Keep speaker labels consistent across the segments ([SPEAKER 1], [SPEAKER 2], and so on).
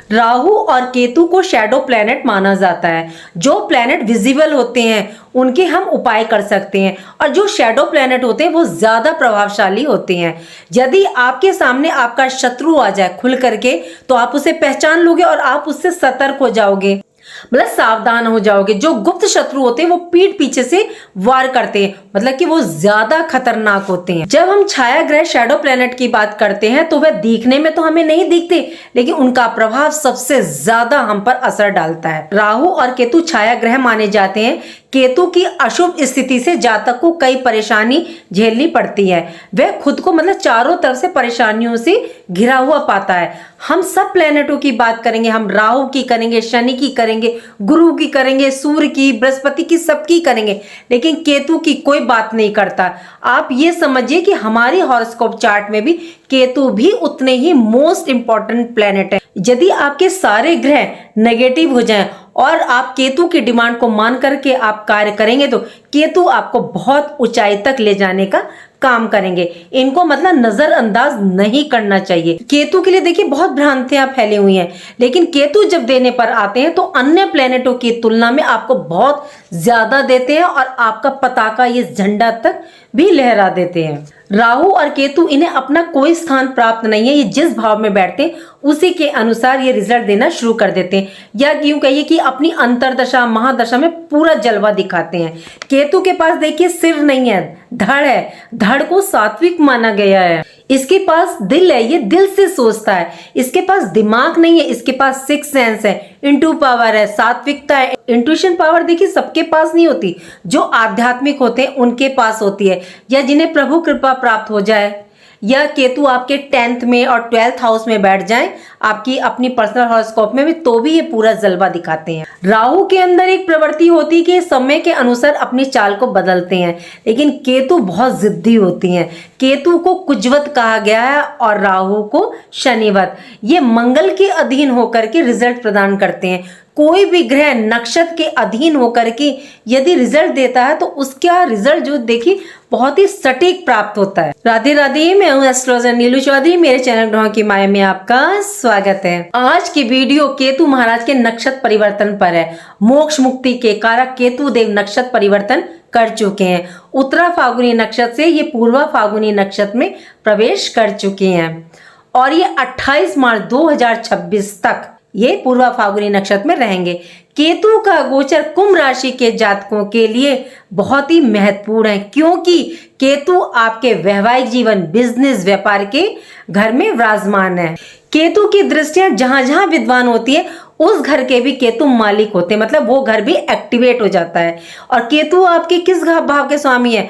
[SPEAKER 1] राहु और केतु को shadow planet माना जाता है। जो प्लैनेट विजिबल होते हैं उनके हम उपाय कर सकते हैं, और जो शैडो प्लैनेट होते हैं वो ज्यादा प्रभावशाली होते हैं। यदि आपके सामने आपका शत्रु आ जाए खुल करके, तो आप उसे पहचान लोगे और आप उससे सतर्क हो जाओगे, मतलब सावधान हो जाओगे। जो गुप्त शत्रु होते हैं वो पीठ पीछे से वार करते हैं, मतलब कि वो ज्यादा खतरनाक होते हैं। जब हम छाया ग्रह शैडो प्लैनेट की बात करते हैं तो वह दिखने में तो हमें नहीं दिखते, लेकिन उनका प्रभाव सबसे ज्यादा हम पर असर डालता है। राहु और केतु छाया ग्रह माने जाते हैं। केतु की अशुभ स्थिति से जातक को कई परेशानी झेलनी पड़ती है। वह खुद को मतलब चारों तरफ से परेशानियों से घिरा हुआ पाता है। हम सब प्लैनेटों की बात करेंगे, हम राहु की करेंगे, शनि की करेंगे, गुरु की करेंगे, सूर्य की, बृहस्पति की, सबकी करेंगे, लेकिन केतु की कोई बात नहीं करता। आप ये समझिए कि हमारी हॉरोस्कोप चार्ट में भी केतु भी उतने ही मोस्ट इंपॉर्टेंट प्लैनेट है। यदि आपके सारे ग्रह नेगेटिव हो जाएं और आप केतु की डिमांड को मान करके आप कार्य करेंगे तो केतु आपको बहुत ऊंचाई तक ले जाने का काम करेंगे। इनको मतलब नजरअंदाज नहीं करना चाहिए। केतु के लिए देखिए बहुत भ्रांतियां फैली हुई हैं, लेकिन केतु जब देने पर आते हैं तो अन्य प्लेनेटों की तुलना में आपको बहुत ज्यादा देते हैं और आपका पताका ये झंडा तक भी लहरा देते हैं। राहु और केतु इन्हें अपना कोई स्थान प्राप्त नहीं है, ये जिस भाव में बैठते हैं उसी के अनुसार ये रिजल्ट देना शुरू कर देते हैं, या यूं कहिए कि अपनी अंतरदशा महादशा में पूरा जलवा दिखाते हैं। केतु के पास देखिए सिर नहीं है, धड़ है। धड़ को सात्विक माना गया है। इसके पास दिल है, ये दिल से सोचता है। इसके पास दिमाग नहीं है, इसके पास सिक्स सेंस है, इंटू पावर है, सात्विकता है। इंट्यूशन पावर देखिए सबके पास नहीं होती, जो आध्यात्मिक होते हैं उनके पास होती है, या जिन्हें प्रभु कृपा प्राप्त हो जाए, या केतु आपके 10th में और 12th हाउस में बैठ जाएं आपकी अपनी पर्सनल हॉरोस्कोप में भी, तो भी ये पूरा जलवा दिखाते हैं। राहु के अंदर एक प्रवृत्ति होती है कि समय के अनुसार अपनी चाल को बदलते हैं, लेकिन केतु बहुत जिद्दी होती हैं। केतु को कुजवत कहा गया है और राहु को शनिवत। ये मंगल के अधीन होकर के रिजल्ट प्रदान करते हैं। कोई भी ग्रह नक्षत्र के अधीन होकर के यदि रिजल्ट देता है तो उसका रिजल्ट जो देखिए बहुत ही सटीक प्राप्त होता है। राधे राधे, मैं हूँ एस्ट्रोलॉजर नीलू चौधरी। मेरे चैनल ग्रहों की माया में आपका स्वागत है। आज की वीडियो केतु महाराज के नक्षत्र परिवर्तन पर है। मोक्ष मुक्ति के कारक केतु देव नक्षत्र परिवर्तन कर चुके हैं। उत्तरा फाल्गुनी नक्षत्र से ये पूर्वा फाल्गुनी नक्षत्र में प्रवेश कर चुके हैं और ये 28 मार्च 2026 तक ये पूर्वा फाल्गुनी नक्षत्र में रहेंगे। केतु का गोचर कुंभ राशि के जातकों के लिए बहुत ही महत्वपूर्ण है, क्योंकि केतु आपके वैवाहिक जीवन, बिजनेस, व्यापार के घर में विराजमान है। केतु की दृष्टियां जहां जहां विद्वान होती है उस घर के भी केतु मालिक होते हैं, मतलब वो घर भी एक्टिवेट हो जाता है। और केतु आपके किस भाव के स्वामी है?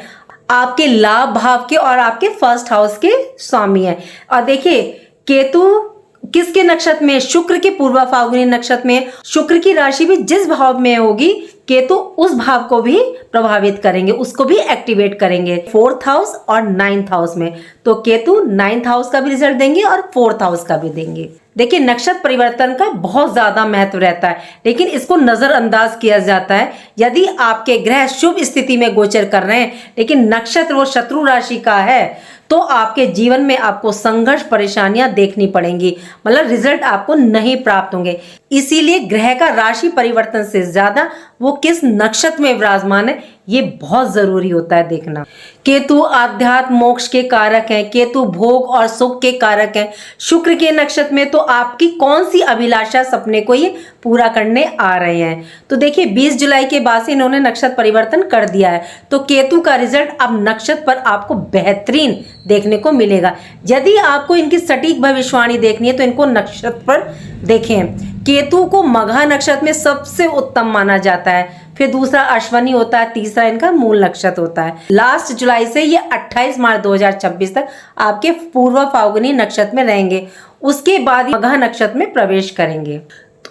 [SPEAKER 1] आपके लाभ भाव के और आपके फर्स्ट हाउस के स्वामी है। और देखिए केतु किसके नक्षत्र में? शुक्र के पूर्वा फाल्गुनी नक्षत्र में। शुक्र की राशि भी जिस भाव में होगी केतु उस भाव को भी प्रभावित करेंगे, उसको भी एक्टिवेट करेंगे। 4th हाउस और 9th हाउस में, तो केतु 9th हाउस का भी रिजल्ट देंगे और 4th हाउस का भी देंगे। देखिए नक्षत्र परिवर्तन का बहुत ज्यादा महत्व रहता है, लेकिन इसको नजरअंदाज किया जाता है। यदि आपके ग्रह शुभ स्थिति में गोचर कर रहे हैं लेकिन नक्षत्र वो शत्रु राशि का है, तो आपके जीवन में आपको संघर्ष, परेशानियां देखनी पड़ेंगी, मतलब रिजल्ट आपको नहीं प्राप्त होंगे। इसीलिए ग्रह का राशि परिवर्तन से ज्यादा वो किस नक्षत्र में विराजमान है ये बहुत जरूरी होता है देखना। केतु आध्यात्म मोक्ष के कारक हैं, केतु भोग और सुख के कारक हैं। शुक्र के नक्षत्र में तो आपकी कौन सी अभिलाषा, सपने को ये पूरा करने आ रहे हैं। तो देखिए 20 जुलाई के बाद से इन्होंने नक्षत्र परिवर्तन कर दिया है, तो केतु का रिजल्ट अब नक्षत्र पर आपको बेहतरीन देखने को मिलेगा। यदि आपको इनकी सटीक भविष्यवाणी देखनी है तो इनको नक्षत्र पर देखें। केतु को मघा नक्षत्र में सबसे उत्तम माना जाता है, फिर दूसरा अश्वनी होता है, तीसरा इनका मूल नक्षत्र होता है। लास्ट जुलाई से ये 28 मार्च 2026 तक आपके पूर्वा फाल्गुनी नक्षत्र में रहेंगे, उसके बाद मघा नक्षत्र में प्रवेश करेंगे।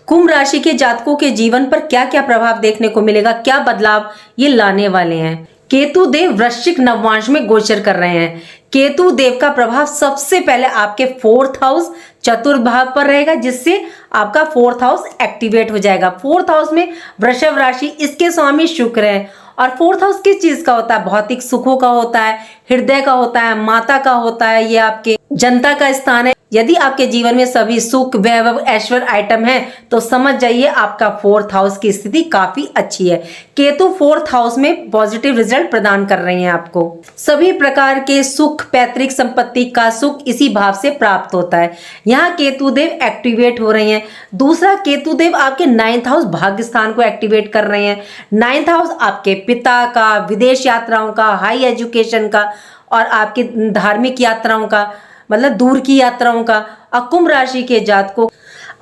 [SPEAKER 1] कुंभ राशि के जातकों के जीवन पर क्या क्या प्रभाव देखने को मिलेगा, क्या बदलाव ये लाने वाले हैं। केतु देव वृश्चिक नववांश में गोचर कर रहे हैं। केतु देव का प्रभाव सबसे पहले आपके 4th हाउस चतुर्थ भाव पर रहेगा, जिससे आपका 4th हाउस एक्टिवेट हो जाएगा। 4th हाउस में वृषभ राशि, इसके स्वामी शुक्र है और फोर्थ हाउस किस चीज का होता है? भौतिक सुखों का होता है, हृदय का होता है, माता का होता है, ये आपके जनता का स्थान है। यदि आपके जीवन में सभी सुख, वैभव, ऐश्वर्य आइटम है तो समझ जाइए आपका फोर्थ हाउस की स्थिति काफी अच्छी है। केतु फोर्थ हाउस में पॉजिटिव रिजल्ट प्रदान कर रहे हैं आपको। सभी प्रकार के सुख, पैतृक संपत्ति का सुख इसी भाव से प्राप्त होता है। यहाँ केतु देव एक्टिवेट हो रहे हैं। दूसरा, केतु देव आपके 9th हाउस भाग्य स्थान को एक्टिवेट कर रहे हैं। 9th हाउस आपके पिता का, विदेश यात्राओं का, हाई एजुकेशन का और आपकी धार्मिक यात्राओं का, मतलब दूर की यात्राओं का। और कुंभ राशि के जातकों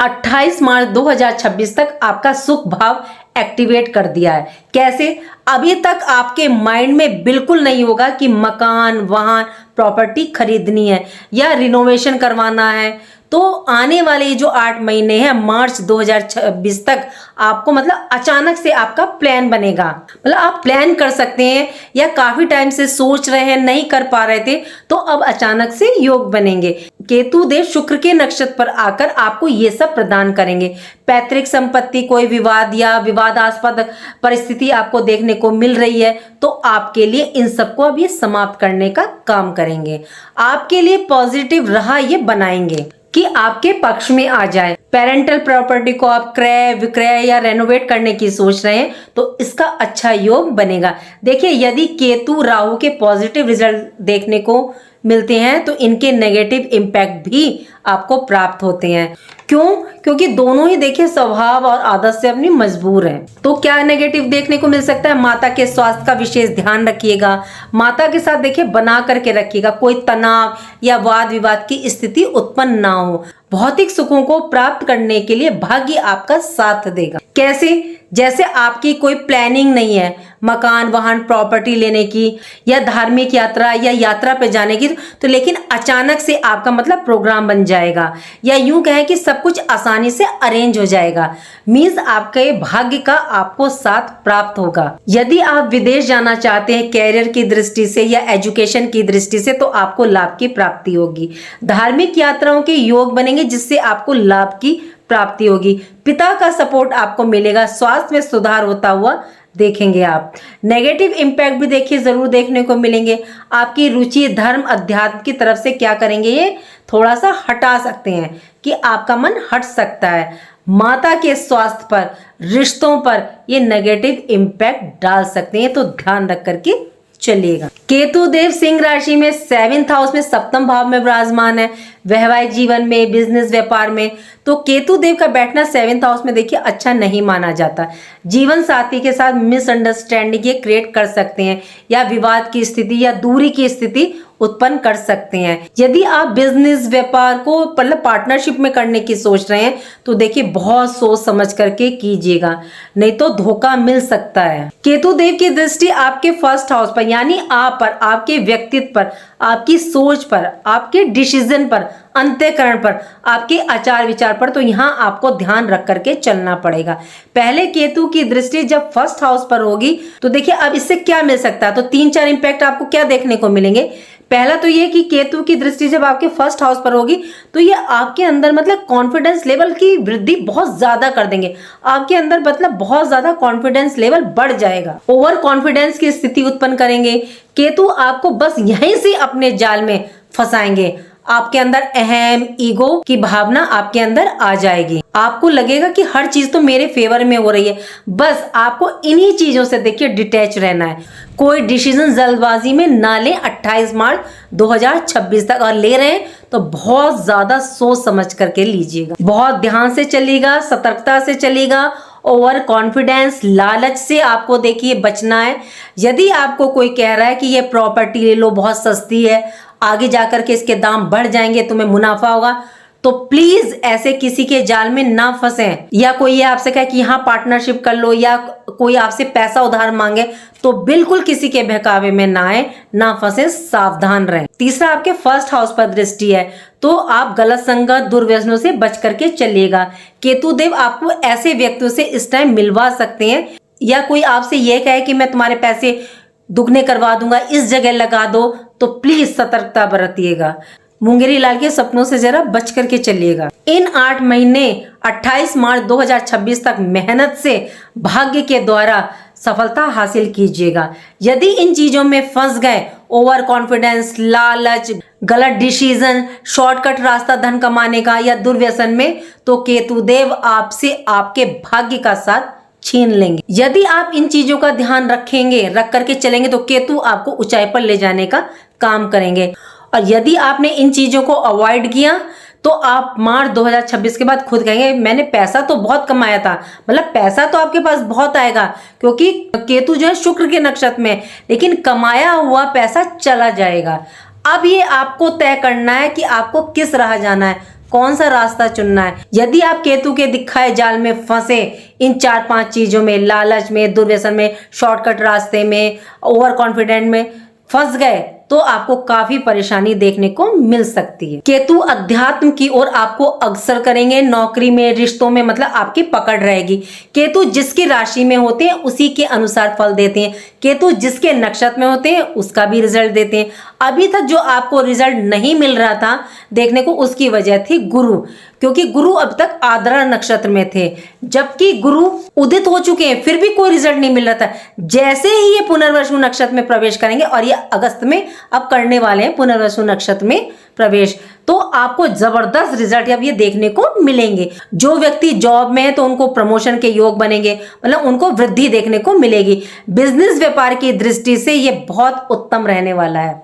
[SPEAKER 1] 28 मार्च 2026 तक आपका सुख भाव एक्टिवेट कर दिया है। कैसे? अभी तक आपके माइंड में बिल्कुल नहीं होगा कि मकान, वाहन, प्रॉपर्टी खरीदनी है या रिनोवेशन करवाना है। तो आने वाले जो 8 महीने हैं, मार्च 2026 तक आपको मतलब अचानक से आपका प्लान बनेगा। मतलब आप प्लान कर सकते हैं या काफी टाइम से सोच रहे हैं, नहीं कर पा रहे थे, तो अब अचानक से योग बनेंगे। केतु देव शुक्र के नक्षत्र पर आकर आपको ये सब प्रदान करेंगे। पैतृक संपत्ति, कोई विवाद या विवादास्पद परिस्थिति आपको देखने को मिल रही है तो आपके लिए इन सबको अब ये समाप्त करने का काम करेंगे। आपके लिए पॉजिटिव राह ये बनाएंगे कि आपके पक्ष में आ जाए। पेरेंटल प्रॉपर्टी को आप क्रय, विक्रय या रेनोवेट करने की सोच रहे हैं तो इसका अच्छा योग बनेगा। देखिए, यदि केतु राहु के पॉजिटिव रिजल्ट देखने को मिलते हैं तो इनके नेगेटिव इम्पैक्ट भी आपको प्राप्त होते हैं। क्यों? क्योंकि दोनों ही देखिए स्वभाव और आदत से अपनी मजबूर हैं। तो क्या नेगेटिव देखने को मिल सकता है? माता के स्वास्थ्य का विशेष ध्यान रखिएगा। माता के साथ देखिए बना करके रखिएगा, कोई तनाव या वाद विवाद की स्थिति उत्पन्न ना हो। भौतिक सुखों को प्राप्त करने के लिए भाग्य आपका साथ देगा। कैसे? जैसे आपकी कोई प्लानिंग नहीं है मकान, वाहन, प्रॉपर्टी लेने की या धार्मिक यात्रा या यात्रा पे जाने की, तो लेकिन अचानक से आपका मतलब प्रोग्राम बन जाएगा या यूं कहें कि सब कुछ आसानी से अरेंज हो जाएगा। मींस आपके भाग्य का आपको साथ प्राप्त होगा। यदि आप विदेश जाना चाहते हैं कैरियर की दृष्टि से या एजुकेशन की दृष्टि से तो आपको लाभ की प्राप्ति होगी। धार्मिक यात्राओं के योग बनेंगे जिससे आपको लाभ की प्राप्ति होगी। पिता का सपोर्ट आपको मिलेगा। स्वास्थ्य में सुधार होता हुआ देखेंगे आप। नेगेटिव इम्पैक्ट भी देखिए जरूर देखने को मिलेंगे। आपकी रुचि धर्म, अध्यात्म की तरफ से क्या करेंगे, ये थोड़ा सा हटा सकते हैं कि आपका मन हट सकता है। माता के स्वास्थ्य पर, रिश्तों पर ये नेगेटिव इम्पैक्ट डाल सकते हैं, तो ध्यान रख करके चलिएगा। केतु देव सिंह राशि में 7th हाउस में सप्तम भाव में विराजमान है। वैवाहिक जीवन में, बिजनेस, व्यापार में तो केतु देव का बैठना 7th हाउस में देखिए अच्छा नहीं माना जाता। जीवन साथी के साथ मिसअंडरस्टैंडिंग ये क्रिएट कर सकते हैं या विवाद की स्थिति या दूरी की स्थिति उत्पन्न कर सकते हैं। यदि आप बिजनेस, व्यापार को मतलब पार्टनरशिप में करने की सोच रहे हैं तो देखिए बहुत सोच समझ करके कीजिएगा, नहीं तो धोखा मिल सकता है। केतु देव की दृष्टि आपके 1st हाउस पर यानी आप पर, आपके व्यक्तित्व पर, आपकी सोच पर, आपके डिसीजन पर, अंतःकरण पर, आपके आचार विचार पर, तो यहाँ आपको ध्यान रख करके चलना पड़ेगा। पहले केतु की दृष्टि जब 1st हाउस पर होगी तो देखिए अब इससे क्या मिल सकता है, तो 3-4 इम्पैक्ट आपको क्या देखने को मिलेंगे। पहला तो ये कि केतु की दृष्टि जब आपके 1st हाउस पर होगी तो ये आपके अंदर मतलब कॉन्फिडेंस लेवल की वृद्धि बहुत ज्यादा कर देंगे। आपके अंदर मतलब बहुत ज्यादा कॉन्फिडेंस लेवल बढ़ जाएगा, ओवर कॉन्फिडेंस की स्थिति उत्पन्न करेंगे। केतु आपको बस यहीं से अपने जाल में फंसाएंगे। आपके अंदर अहम, ईगो की भावना आपके अंदर आ जाएगी। आपको लगेगा कि हर चीज तो मेरे फेवर में हो रही है। बस आपको इन्हीं चीजों से देखिए डिटैच रहना है। कोई डिसीजन जल्दबाजी में ना लें 28 मार्च 2026 तक, और ले रहे हैं तो बहुत ज्यादा सोच समझ करके लीजिएगा। बहुत ध्यान से चलिएगा, सतर्कता से चलिएगा। ओवर कॉन्फिडेंस, लालच से आपको देखिए बचना है। यदि आपको कोई कह रहा है कि ये प्रॉपर्टी ले लो, बहुत सस्ती है, आगे जाकर के इसके दाम बढ़ जाएंगे, तुम्हें मुनाफा होगा, तो प्लीज ऐसे किसी के जाल में ना फंसें। या कोई ये आपसे कहे कि यहाँ पार्टनरशिप कर लो या कोई आपसे पैसा उधार मांगे तो बिल्कुल किसी के बहकावे में ना आए, ना फंसे, सावधान रहें। तीसरा, आपके 1st हाउस पर दृष्टि है तो आप गलत संगत, दुर्व्यसनों से बच करके चलिएगा। केतु देव आपको ऐसे व्यक्तियों से इस टाइम मिलवा सकते हैं, या कोई आपसे यह कहे कि मैं तुम्हारे पैसे दुगने करवा दूंगा, इस जगह लगा दो, तो प्लीज सतर्कता बरतिएगा। मुंगेरी लाल के सपनों से जरा बच करके चलिएगा। इन 8 महीने 28 मार्च 2026 तक मेहनत से भाग्य के द्वारा सफलता हासिल कीजिएगा। यदि इन चीजों में फंस गए, ओवर कॉन्फिडेंस, लालच, गलत डिसीजन, शॉर्टकट रास्ता धन कमाने का या दुर्व्यसन में, तो केतुदेव आपसे आपके भाग्य का साथ छीन लेंगे। यदि आप इन चीजों का ध्यान रखेंगे, रख करके चलेंगे, तो केतु आपको ऊंचाई पर ले जाने का काम करेंगे। और यदि आपने इन चीजों को अवॉइड किया तो आप मार्च 2026 के बाद खुद कहेंगे मैंने पैसा तो बहुत कमाया था, मतलब पैसा तो आपके पास बहुत आएगा, क्योंकि केतु जो है शुक्र के नक्षत्र में, लेकिन कमाया हुआ पैसा चला जाएगा। अब ये आपको तय करना है कि आपको किस राह जाना है, कौन सा रास्ता चुनना है। यदि आप केतु के दिखाए जाल में फंसे, इन 4-5 चीजों में, लालच में, दुर्व्यसन में, शॉर्टकट रास्ते में, ओवर कॉन्फिडेंट में फंस गए, तो आपको काफी परेशानी देखने को मिल सकती है। केतु अध्यात्म की ओर आपको अग्रसर करेंगे। नौकरी में, रिश्तों में मतलब आपकी पकड़ रहेगी। केतु जिसकी राशि में होते हैं उसी के अनुसार फल देते हैं। केतु जिसके नक्षत्र में होते हैं उसका भी रिजल्ट देते हैं। अभी तक जो आपको रिजल्ट नहीं मिल रहा था देखने को, उसकी वजह थी गुरु, क्योंकि गुरु अब तक आद्रा नक्षत्र में थे, जबकि गुरु उदित हो चुके हैं, फिर भी कोई रिजल्ट नहीं मिल रहा था। जैसे ही ये पुनर्वसु नक्षत्र में प्रवेश करेंगे, और ये अगस्त में अब करने वाले हैं पुनर्वसु नक्षत्र में प्रवेश, तो आपको जबरदस्त रिजल्ट अब ये देखने को मिलेंगे। जो व्यक्ति जॉब में है तो उनको प्रमोशन के योग बनेंगे, मतलब उनको वृद्धि देखने को मिलेगी। बिजनेस व्यापार की दृष्टि से ये बहुत उत्तम रहने वाला है।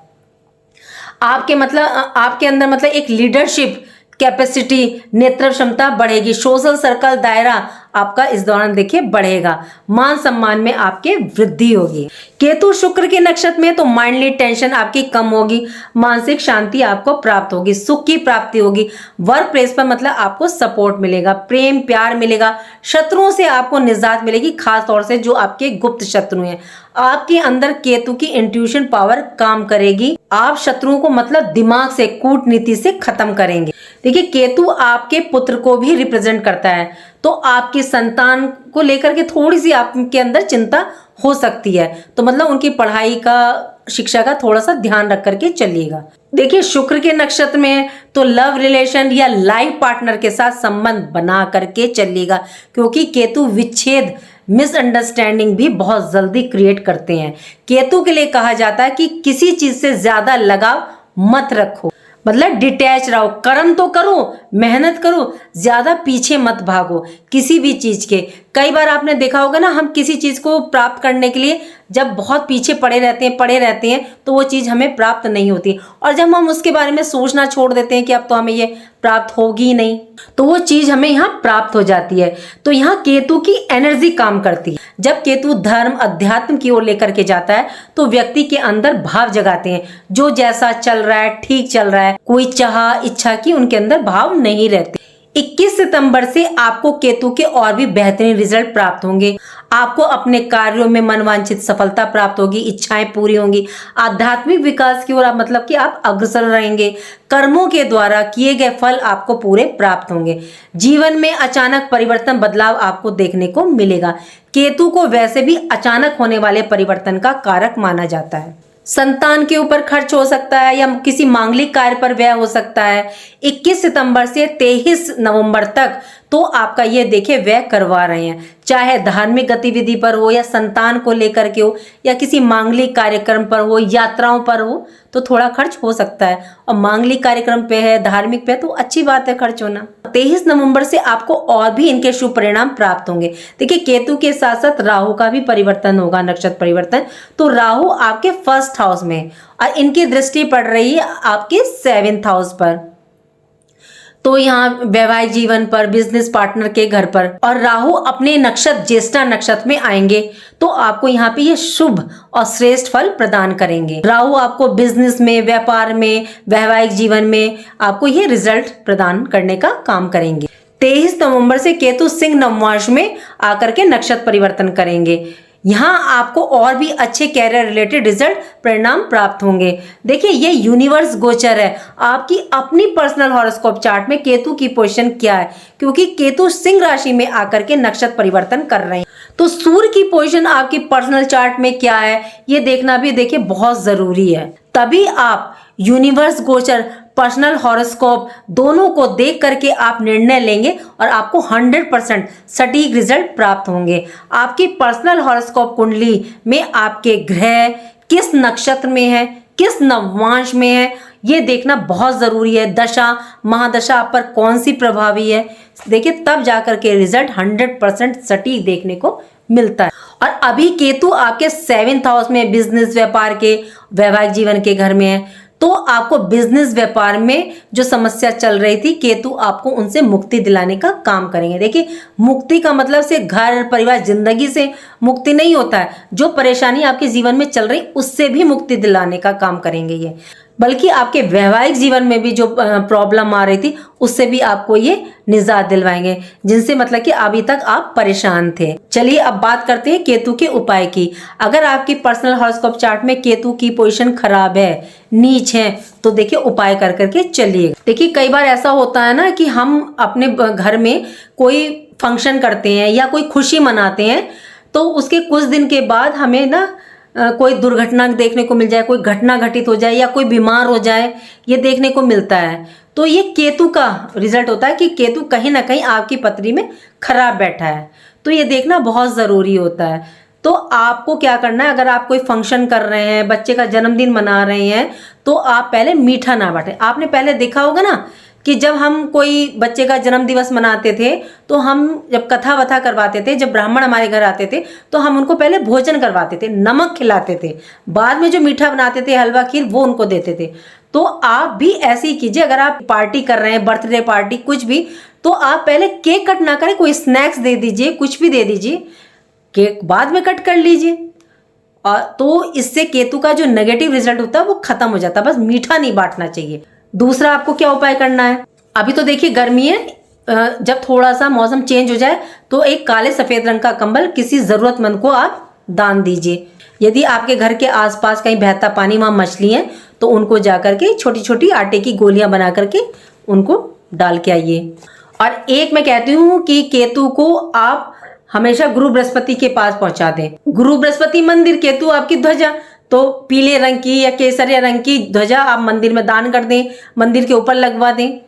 [SPEAKER 1] आपके अंदर मतलब एक लीडरशिप कैपेसिटी, नेतृत्व क्षमता बढ़ेगी। सोशल सर्कल, दायरा आपका इस दौरान देखिए बढ़ेगा। मान सम्मान में आपके वृद्धि होगी। केतु शुक्र के नक्षत्र में, तो माइंडली टेंशन आपकी कम होगी, मानसिक शांति आपको प्राप्त होगी, सुख की प्राप्ति होगी। वर्क प्लेस पर मतलब आपको सपोर्ट मिलेगा, प्रेम प्यार मिलेगा, शत्रुओं से आपको निजात मिलेगी, खास तौर से जो आपके गुप्त शत्रु हैं। आपके अंदर केतु की इंट्यूशन पावर काम करेगी। आप शत्रुओं को मतलब दिमाग से, कूटनीति से खत्म करेंगे। देखिए केतु आपके पुत्र को भी रिप्रेजेंट करता है, तो आपकी संतान को लेकर के थोड़ी सी आपके अंदर चिंता हो सकती है, तो मतलब उनकी पढ़ाई का, शिक्षा का थोड़ा सा ध्यान रख करके चलिएगा। देखिए शुक्र के नक्षत्र में तो लव रिलेशन या लाइफ पार्टनर के साथ संबंध बना करके चलिएगा, क्योंकि केतु विच्छेद, मिसअंडरस्टैंडिंग भी बहुत जल्दी क्रिएट करते हैं। केतु के लिए कहा जाता है कि किसी चीज से ज्यादा लगाव मत रखो, मतलब डिटैच रहो, कर्म तो करो, मेहनत करो, ज्यादा पीछे मत भागो किसी भी चीज के। कई बार आपने देखा होगा ना, हम किसी चीज को प्राप्त करने के लिए जब बहुत पीछे पड़े रहते हैं तो वो चीज हमें प्राप्त नहीं होती, और जब हम उसके बारे में सोचना छोड़ देते हैं कि अब तो हमें ये प्राप्त होगी ही नहीं, तो वो चीज हमें यहाँ प्राप्त हो जाती है। तो यहाँ केतु की एनर्जी काम करती है। जब केतु धर्म, अध्यात्म की ओर लेकर के जाता है तो व्यक्ति के अंदर भाव जगाते हैं, जो जैसा चल रहा है ठीक चल रहा है, कोई चाह इच्छा की उनके अंदर भाव नहीं रहते। 21 सितंबर से आपको केतु के और भी बेहतरीन रिजल्ट प्राप्त होंगे। आपको अपने कार्यों में मनवांछित सफलता प्राप्त होगी, इच्छाएं पूरी होंगी, आध्यात्मिक विकास की ओर आप मतलब कि आप अग्रसर रहेंगे। कर्मों के द्वारा किए गए फल आपको पूरे प्राप्त होंगे। जीवन में अचानक परिवर्तन, बदलाव आपको देखने को मिलेगा। केतु को वैसे भी अचानक होने वाले परिवर्तन का कारक माना जाता है। संतान के ऊपर खर्च हो सकता है या किसी मांगलिक कार्य पर व्यय हो सकता है। 21 सितंबर से 23 नवंबर तक तो आपका ये देखिए व्यय करवा रहे हैं, चाहे धार्मिक गतिविधि पर हो या संतान को लेकर के हो या किसी मांगलिक कार्यक्रम पर हो, यात्राओं पर हो, तो थोड़ा खर्च हो सकता है। और मांगलिक कार्यक्रम पे है, धार्मिक पे, तो अच्छी बात है खर्च होना। 23 नवंबर से आपको और भी इनके शुभ परिणाम प्राप्त होंगे। देखिए केतु के साथ साथ राहु का भी परिवर्तन होगा, नक्षत्र परिवर्तन। तो राहु आपके फर्स्ट हाउस में और इनकी दृष्टि पड़ रही है आपके 7th हाउस पर, तो यहाँ वैवाहिक जीवन पर, बिजनेस पार्टनर के घर पर, और राहु अपने नक्षत्र ज्येष्ठा नक्षत्र में आएंगे तो आपको यहाँ पे ये शुभ और श्रेष्ठ फल प्रदान करेंगे। राहु आपको बिजनेस में, व्यापार में, वैवाहिक जीवन में आपको ये रिजल्ट प्रदान करने का काम करेंगे। 23 नवंबर से केतु सिंह नवमांश में आकर के नक्षत्र परिवर्तन करेंगे। यहाँ आपको और भी अच्छे कैरियर रिलेटेड रिजल्ट, परिणाम प्राप्त होंगे। देखिए ये यूनिवर्स गोचर है, आपकी अपनी पर्सनल हॉरोस्कोप चार्ट में केतु की पोजीशन क्या है, क्योंकि केतु सिंह राशि में आकर के नक्षत्र परिवर्तन कर रहे हैं। तो सूर्य की पोजीशन आपकी पर्सनल चार्ट में क्या है ये देखना भी देखिए बहुत जरूरी है, तभी आप यूनिवर्स गोचर पर्सनल हॉरोस्कोप दोनों को देख करके आप निर्णय लेंगे और आपको 100% सटीक रिजल्ट प्राप्त होंगे। आपकी पर्सनल हॉरोस्कोप कुंडली में आपके ग्रह किस नक्षत्र में है, किस नवांश में है, ये देखना बहुत ज़रूरी है। दशा महादशा आप पर कौन सी प्रभावी है, देखिए तब जाकर के रिजल्ट 100% सटीक देखने को मिलता है। और अभी केतु आपके 7th हाउस में बिजनेस, व्यापार के, वैवाहिक जीवन के घर में है, तो आपको बिजनेस व्यापार में जो समस्या चल रही थी, केतु आपको उनसे मुक्ति दिलाने का काम करेंगे। देखिए मुक्ति का मतलब से घर परिवार जिंदगी से मुक्ति नहीं होता है, जो परेशानी आपके जीवन में चल रही उससे भी मुक्ति दिलाने का काम करेंगे ये, बल्कि आपके वैवाहिक जीवन में भी जो प्रॉब्लम आ रही थी उससे भी आपको ये निजात दिलवाएंगे, जिनसे मतलब कि अभी तक आप परेशान थे। चलिए अब बात करते हैं केतु के उपाय की। अगर आपकी पर्सनल हॉरोस्कोप चार्ट में केतु की पोजीशन खराब है, नीच है, तो देखिए उपाय कर करके चलिए। देखिए कई बार ऐसा होता है ना कि हम अपने घर में कोई फंक्शन करते हैं या कोई खुशी मनाते हैं, तो उसके कुछ दिन के बाद हमें ना कोई दुर्घटना देखने को मिल जाए, कोई घटना घटित हो जाए या कोई बीमार हो जाए, ये देखने को मिलता है। तो ये केतु का रिजल्ट होता है कि केतु कहीं ना कहीं आपकी पत्री में खराब बैठा है, तो ये देखना बहुत ज़रूरी होता है। तो आपको क्या करना है, अगर आप कोई फंक्शन कर रहे हैं, बच्चे का जन्मदिन मना रहे हैं, तो आप पहले मीठा ना बांटें। आपने पहले देखा होगा ना कि जब हम कोई बच्चे का जन्म दिवस मनाते थे, तो हम जब कथा वथा करवाते थे, जब ब्राह्मण हमारे घर आते थे, तो हम उनको पहले भोजन करवाते थे, नमक खिलाते थे, बाद में जो मीठा बनाते थे, हलवा खीर, वो उनको देते थे। तो आप भी ऐसे ही कीजिए। अगर आप पार्टी कर रहे हैं, बर्थडे पार्टी कुछ भी, तो आप पहले केक कट ना करें, कोई स्नैक्स दे दीजिए, कुछ भी दे दीजिए, केक बाद में कट कर लीजिए। और तो इससे केतु का जो नेगेटिव रिजल्ट होता है वो खत्म हो जाता है। बस मीठा नहीं बांटना चाहिए। दूसरा आपको क्या उपाय करना है, अभी तो देखिए गर्मी है, जब थोड़ा सा मौसम चेंज हो जाए तो एक काले सफेद रंग का कंबल किसी जरूरतमंद को आप दान दीजिए। यदि आपके घर के आसपास कहीं बहता पानी, वहां मछली है, तो उनको जाकर के छोटी छोटी आटे की गोलियां बना करके उनको डाल के आइए। और एक मैं कहती हूँ कि केतु को आप हमेशा गुरु बृहस्पति के पास पहुंचा दें। गुरु बृहस्पति मंदिर, केतु आपकी ध्वजा, तो पीले रंग की या केसरिया रंग की ध्वजा आप मंदिर में दान कर दें, मंदिर के ऊपर लगवा दें,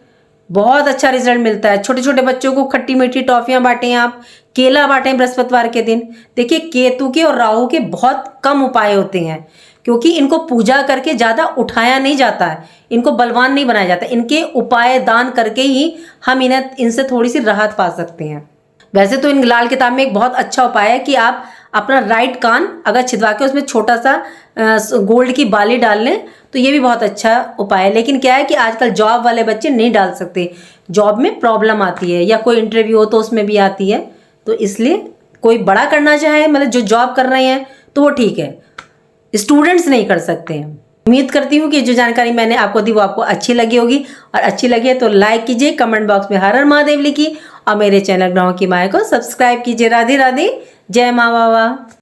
[SPEAKER 1] बहुत अच्छा रिजल्ट मिलता है। छोटे छोटे बच्चों को खट्टी मीठी टॉफियां बांटें, आप केला बांटें बृहस्पतिवार के दिन। देखिए केतु के और राहु के बहुत कम उपाय होते हैं, क्योंकि इनको पूजा करके ज़्यादा उठाया नहीं जाता है, इनको बलवान नहीं बनाया जाता। इनके उपाय दान करके ही हम इनसे थोड़ी सी राहत पा सकते हैं। वैसे तो इन लाल किताब में एक बहुत अच्छा उपाय है कि आप अपना राइट कान अगर छिदवा के उसमें छोटा सा गोल्ड की बाली डाल लें, तो ये भी बहुत अच्छा उपाय है। लेकिन क्या है कि आजकल जॉब वाले बच्चे नहीं डाल सकते, जॉब में प्रॉब्लम आती है, या कोई इंटरव्यू हो तो उसमें भी आती है। तो इसलिए कोई बड़ा करना चाहे, मतलब जो जॉब कर रहे हैं, तो वो ठीक है, स्टूडेंट्स नहीं कर सकते हैं। उम्मीद करती हूँ कि जो जानकारी मैंने आपको दी वो आपको अच्छी लगी होगी, और अच्छी लगी है तो लाइक कीजिए, कमेंट बॉक्स में हर हर महादेव लिखिए, और मेरे चैनल ग्रहों की माया को सब्सक्राइब कीजिए। राधे राधे, जय माँ बाबा।